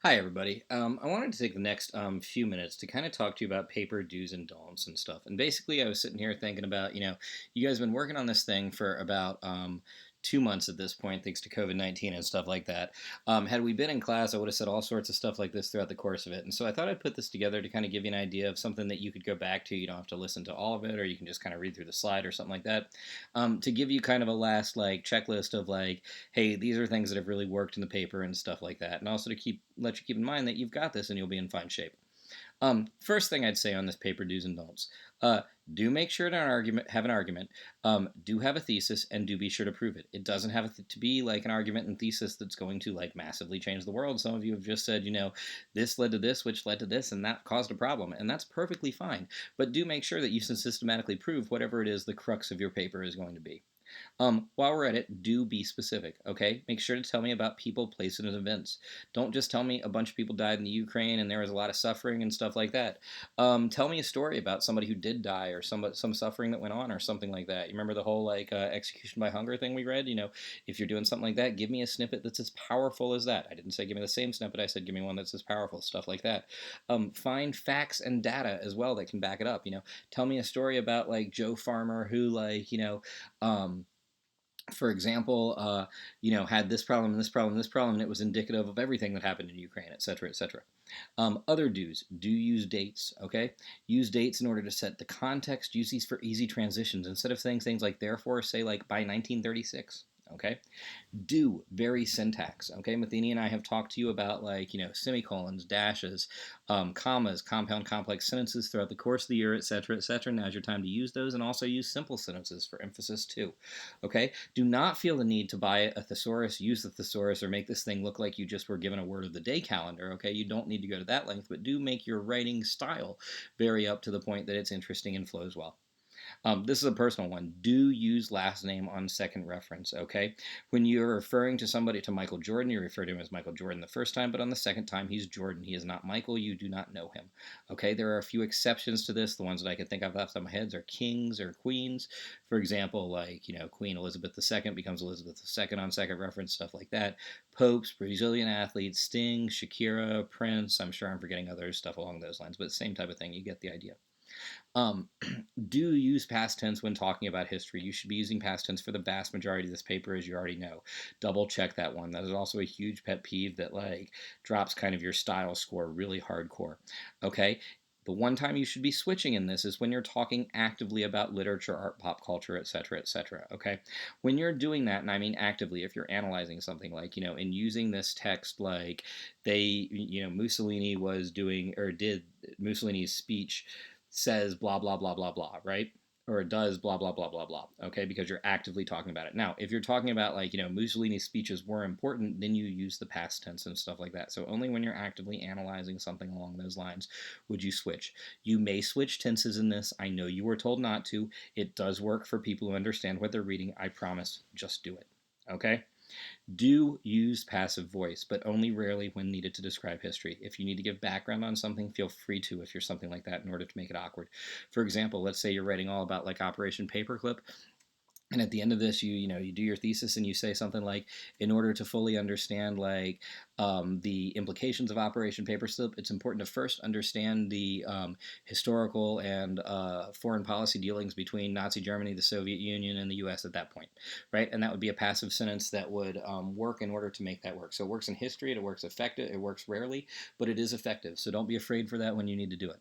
Hi, everybody. I wanted to take the next few minutes to kind of talk to you about paper do's and don'ts and stuff. And basically, I was sitting here thinking about, you guys have been working on this thing for about 2 months at this point, thanks to COVID-19 and stuff like that. Had we been in class, I would have said all sorts of stuff like this throughout the course of it. And so I thought I'd put this together to kind of give you an idea of something that you could go back to. You don't have to listen to all of it, or you can just kind of read through the slide or something like that. To give you kind of a last like checklist of like, hey, these are things that have really worked in the paper and stuff like that. And also to let you keep in mind that you've got this and you'll be in fine shape. First thing I'd say on this paper do's and don'ts. Uh, do make sure to have an argument. Do have a thesis and do be sure to prove it. It doesn't have to be like an argument and thesis that's going to like massively change the world. Some of you have just said, this led to this, which led to this, and that caused a problem, and that's perfectly fine. But do make sure that you can systematically prove whatever it is the crux of your paper is going to be. While we're at it, do be specific, okay? Make sure to tell me about people, places, and events. Don't just tell me a bunch of people died in the Ukraine and there was a lot of suffering and stuff like that. Tell me a story about somebody who did die or some suffering that went on or something like that. You remember the whole like execution by hunger thing we read? If you're doing something like that, give me a snippet that's as powerful as that. I didn't say give me the same snippet. I said give me one that's as powerful. Stuff like that. Find facts and data as well that can back it up. Tell me a story about like Joe Farmer who like um, for example, had this problem, this problem, this problem, and it was indicative of everything that happened in Ukraine, etc., etc. Other do's, do use dates, okay? Use dates in order to set the context. Use these for easy transitions. Instead of saying things like therefore, say like by 1936, okay? Do vary syntax. Okay, Matheny and I have talked to you about like semicolons, dashes, commas, compound complex sentences throughout the course of the year, etc., etc. Now's your time to use those, and also use simple sentences for emphasis too. Okay, do not feel the need to buy a thesaurus, use the thesaurus, or make this thing look like you just were given a word of the day calendar. Okay, you don't need to go to that length, but do make your writing style vary up to the point that it's interesting and flows well. This is a personal one. Do use last name on second reference, okay? When you're referring to somebody to Michael Jordan, you refer to him as Michael Jordan the first time, but on the second time, he's Jordan. He is not Michael. You do not know him, okay? There are a few exceptions to this. The ones that I can think of off the top of my head are kings or queens. For example, like, Queen Elizabeth II becomes Elizabeth II on second reference, stuff like that. Popes, Brazilian athletes, Sting, Shakira, Prince. I'm sure I'm forgetting other stuff along those lines, but same type of thing. You get the idea. Um, do use past tense when talking about history. You should be using past tense for the vast majority of this paper, as you already know. Double check that one. That is also a huge pet peeve that like drops kind of your style score really hardcore. Okay. The one time you should be switching in this is when you're talking actively about literature, art, pop culture, etc., etc. Okay, when you're doing that, and I mean actively, if you're analyzing something like in using this text, like Mussolini was doing or did Mussolini's speech says blah blah blah blah blah, right? Or it does blah blah blah blah blah. Okay, because you're actively talking about it. Now, if you're talking about like Mussolini's speeches were important, then you use the past tense and stuff like that. So only when you're actively analyzing something along those lines would you switch. You may switch tenses in this. I know you were told not to. It does work for people who understand what they're reading. I promise. Just do it. Okay. Do use passive voice, but only rarely when needed to describe history. If you need to give background on something, feel free to if you're something like that in order to make it awkward. For example, let's say you're writing all about like Operation Paperclip, and at the end of this you do your thesis and you say something like, in order to fully understand like the implications of Operation Paperclip, it's important to first understand the historical and foreign policy dealings between Nazi Germany, the Soviet Union, and the US at that point, right? And that would be a passive sentence that would work in order to make that work. So it works in history, it works effective, it works rarely, but it is effective. So don't be afraid for that when you need to do it.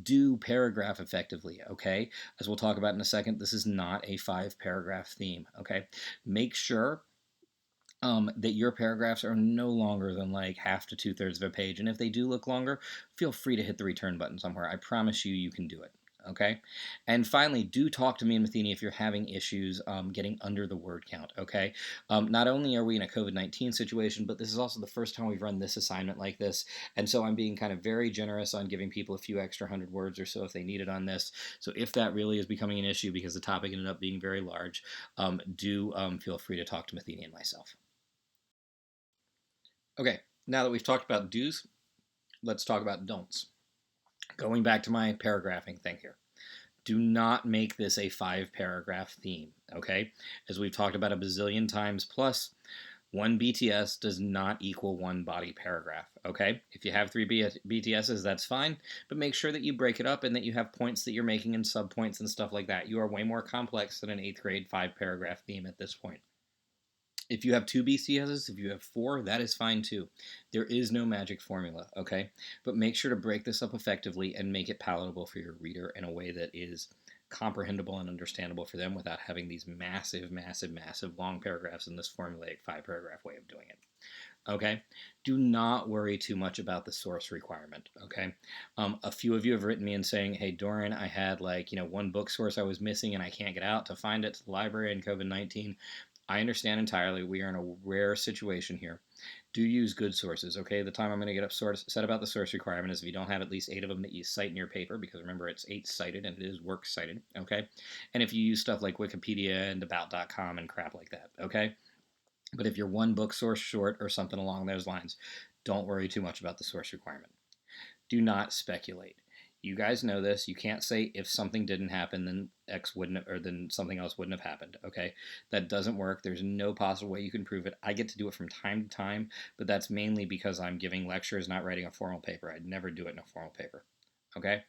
Do paragraph effectively, okay? As we'll talk about in a second, this is not a 5 paragraph theme, okay? Make sure that your paragraphs are no longer than like half to 2/3 of a page. And if they do look longer, feel free to hit the return button somewhere. I promise you, you can do it. Okay. And finally, do talk to me and Matheny if you're having issues getting under the word count. Okay. Not only are we in a COVID-19 situation, but this is also the first time we've run this assignment like this. And so I'm being kind of very generous on giving people a few extra 100 words or so if they need it on this. So if that really is becoming an issue because the topic ended up being very large, do feel free to talk to Matheny and myself. Okay, now that we've talked about do's, let's talk about don'ts. Going back to my paragraphing thing here. Do not make this a 5 paragraph theme, okay? As we've talked about a bazillion times, plus One BTS does not equal one body paragraph, okay? If you have three BTSs, that's fine, but make sure that you break it up and that you have points that you're making and subpoints and stuff like that. You are way more complex than an 8th grade 5 paragraph theme at this point. If you have two BTSs, if you have four, that is fine too. There is no magic formula, okay? But make sure to break this up effectively and make it palatable for your reader in a way that is comprehensible and understandable for them without having these massive, massive, massive long paragraphs in this formulaic 5 paragraph way of doing it. Okay, do not worry too much about the source requirement. Okay, a few of you have written me and saying, "Hey, Doran, I had one book source I was missing and I can't get out to find it to the library in COVID-19." I understand entirely. We are in a rare situation here. Do use good sources. Okay, the time I'm going to get upset about the source requirement is if you don't have at least 8 of them that you cite in your paper, because remember it's 8 cited and it is works cited. Okay, and if you use stuff like Wikipedia and about.com and crap like that. Okay. But if you're one book source short or something along those lines, don't worry too much about the source requirement. Do not speculate. You guys know this. You can't say if something didn't happen, then X wouldn't, or then something else wouldn't have happened. Okay, that doesn't work. There's no possible way you can prove it. I get to do it from time to time, but that's mainly because I'm giving lectures, not writing a formal paper. I'd never do it in a formal paper. Okay.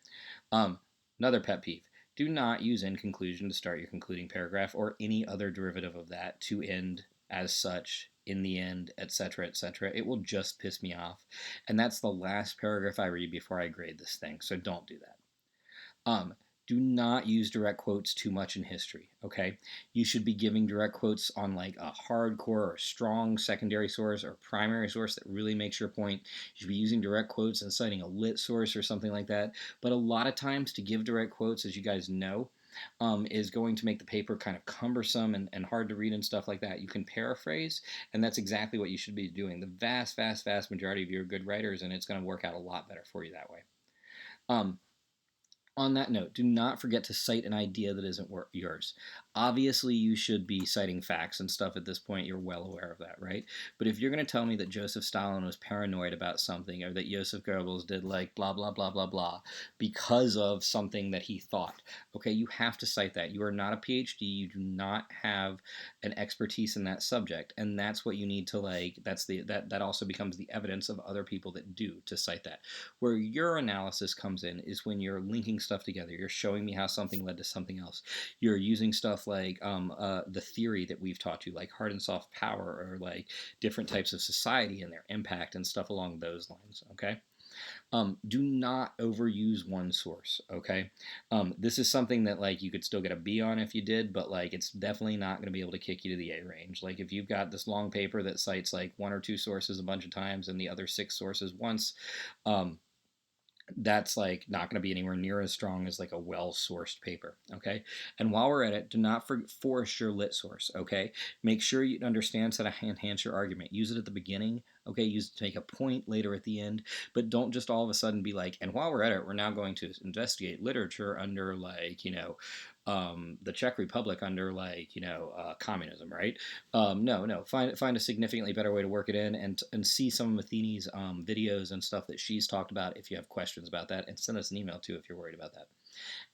Um, Another pet peeve. Do not use in conclusion to start your concluding paragraph or any other derivative of that to end as such, in the end, etc., etc. It will just piss me off. And that's the last paragraph I read before I grade this thing, so don't do that. Do not use direct quotes too much in history, okay? You should be giving direct quotes on like a hardcore or strong secondary source or primary source that really makes your point. You should be using direct quotes and citing a lit source or something like that. But a lot of times to give direct quotes, as you guys know, is going to make the paper kind of cumbersome and hard to read and stuff like that. You can paraphrase, and that's exactly what you should be doing. The vast, vast, vast majority of you are good writers, and it's going to work out a lot better for you that way. On that note, do not forget to cite an idea that isn't yours. Obviously, you should be citing facts and stuff at this point. You're well aware of that, right? But if you're going to tell me that Joseph Stalin was paranoid about something or that Joseph Goebbels did like blah, blah, blah, blah, blah because of something that he thought, okay, you have to cite that. You are not a PhD. You do not have an expertise in that subject. And that's what you need to that also becomes the evidence of other people that do to cite that. Where your analysis comes in is when you're linking stuff together. You're showing me how something led to something else. You're using stuff like the theory that we've taught you, like hard and soft power, or like different types of society and their impact and stuff along those lines. Okay. Do not overuse one source, okay? This is something that like you could still get a B on if you did, but like it's definitely not going to be able to kick you to the A range. Like if you've got this long paper that cites like one or two sources a bunch of times and the other 6 sources once, that's like not going to be anywhere near as strong as like a well-sourced paper. Okay, and while we're at it, do not force your lit source. Okay, make sure you understand how to enhance your argument. Use it at the beginning. Okay, use it to make a point later at the end, but don't just all of a sudden be like, and while we're at it, we're now going to investigate literature under the Czech Republic under communism, right? No. Find a significantly better way to work it in, and see some of Matheny's videos and stuff that she's talked about if you have questions about that, and send us an email too if you're worried about that.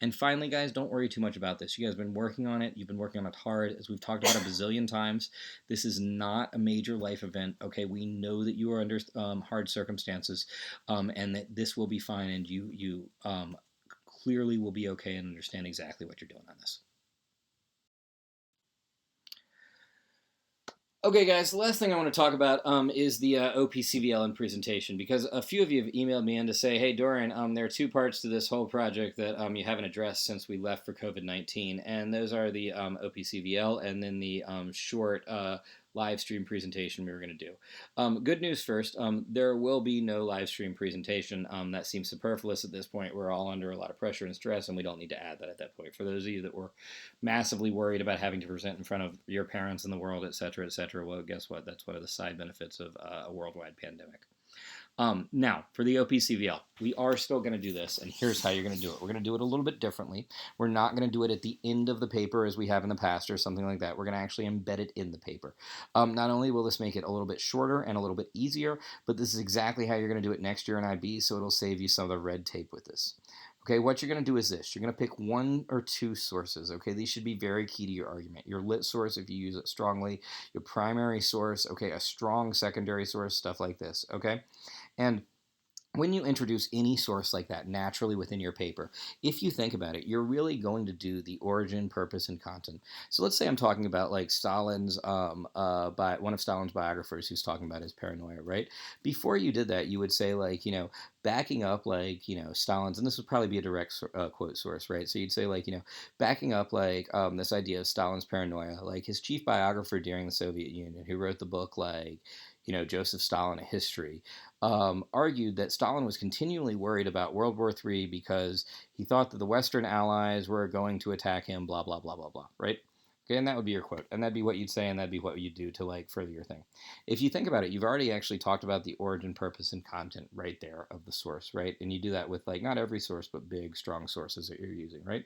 And finally, guys, don't worry too much about this. You guys have been working on it. You've been working on it hard. As we've talked about a bazillion times, this is not a major life event. Okay, we know that you are under hard circumstances, and that this will be fine, and you clearly will be okay and understand exactly what you're doing on this. Okay, guys, the last thing I want to talk about is the OPCVL and presentation, because a few of you have emailed me in to say, hey, Doran, there are 2 parts to this whole project that you haven't addressed since we left for COVID-19, and those are the OPCVL and then the short live stream presentation we were going to do. Good news first, there will be no live stream presentation. That seems superfluous at this point. We're all under a lot of pressure and stress, and we don't need to add that at that point. For those of you that were massively worried about having to present in front of your parents in the world, etc., etc., well, guess what? That's one of the side benefits of a worldwide pandemic. Now, for the OPCVL, we are still going to do this, and here's how you're going to do it. We're going to do it a little bit differently. We're not going to do it at the end of the paper as we have in the past or something like that. We're going to actually embed it in the paper. Not only will this make it a little bit shorter and a little bit easier, but this is exactly how you're going to do it next year in IB, so it'll save you some of the red tape with this. Okay, what you're going to do is this. You're going to pick one or two sources. Okay, these should be very key to your argument. Your lit source, if you use it strongly, your primary source, okay, a strong secondary source, stuff like this. Okay, and when you introduce any source like that naturally within your paper, if you think about it, you're really going to do the origin, purpose, and content. So let's say I'm talking about like Stalin's, by one of Stalin's biographers who's talking about his paranoia, right? Before you did that, you would say like, backing up like, Stalin's, and this would probably be a direct quote source, right? So you'd say like, backing up like this idea of Stalin's paranoia, like his chief biographer during the Soviet Union, who wrote the book like, Joseph Stalin, A History, argued that Stalin was continually worried about World War III because he thought that the Western allies were going to attack him, blah, blah, blah, blah, blah, right? Okay, and that would be your quote. And that'd be what you'd say, and that'd be what you'd do to like further your thing. If you think about it, you've already actually talked about the origin, purpose, and content right there of the source, right? And you do that with like not every source, but big, strong sources that you're using, right?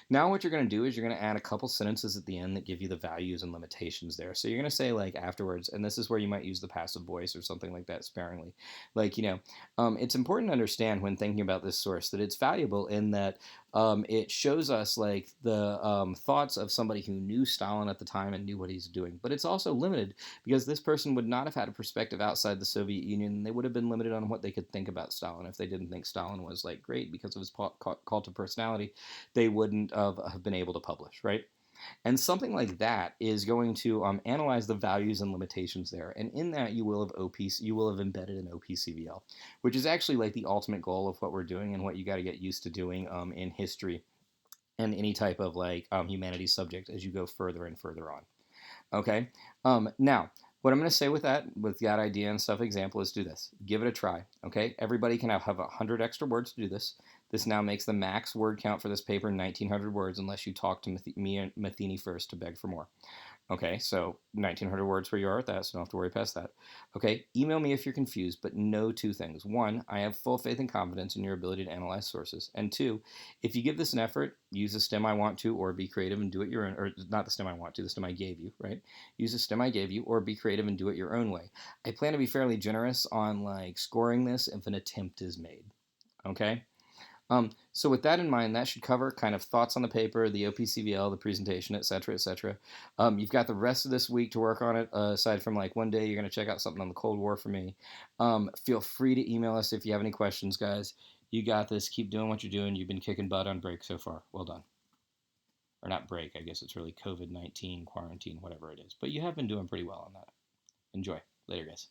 Now, what you're going to do is you're going to add a couple sentences at the end that give you the values and limitations there. So you're going to say, like, afterwards, and this is where you might use the passive voice or something like that sparingly. Like, it's important to understand when thinking about this source that it's valuable in that it shows us, like, the thoughts of somebody who knew Stalin at the time and knew what he's doing. But it's also limited because this person would not have had a perspective outside the Soviet Union. And they would have been limited on what they could think about Stalin if they didn't think Stalin was, like, great because of his cult of personality. They wouldn't have been able to publish, right? And something like that is going to analyze the values and limitations there. And in that, you will have embedded an OPCVL, which is actually like the ultimate goal of what we're doing and what you got to get used to doing in history and any type of like humanities subject as you go further and further on. Okay. Now, what I'm going to say with that idea and stuff example is do this. Give it a try. Okay. Everybody can have 100 extra words to do this. This now makes the max word count for this paper 1,900 words unless you talk to me and Matheny first to beg for more. Okay, so 1,900 words where you are with that, so don't have to worry past that. Okay, email me if you're confused, but know two things. One, I have full faith and confidence in your ability to analyze sources. And two, if you give this an effort, use the stem I want to, or be creative and do it your own, or not the stem I want to, the stem I gave you, right? Use the stem I gave you, or be creative and do it your own way. I plan to be fairly generous on like scoring this if an attempt is made. Okay? So with that in mind, that should cover kind of thoughts on the paper, the OPCVL, the presentation, et cetera, et cetera. You've got the rest of this week to work on it, aside from like one day you're going to check out something on the Cold War for me. Feel free to email us if you have any questions, guys. You got this. Keep doing what you're doing. You've been kicking butt on break so far. Well done. Or not break, I guess it's really COVID-19, quarantine, whatever it is. But you have been doing pretty well on that. Enjoy. Later, guys.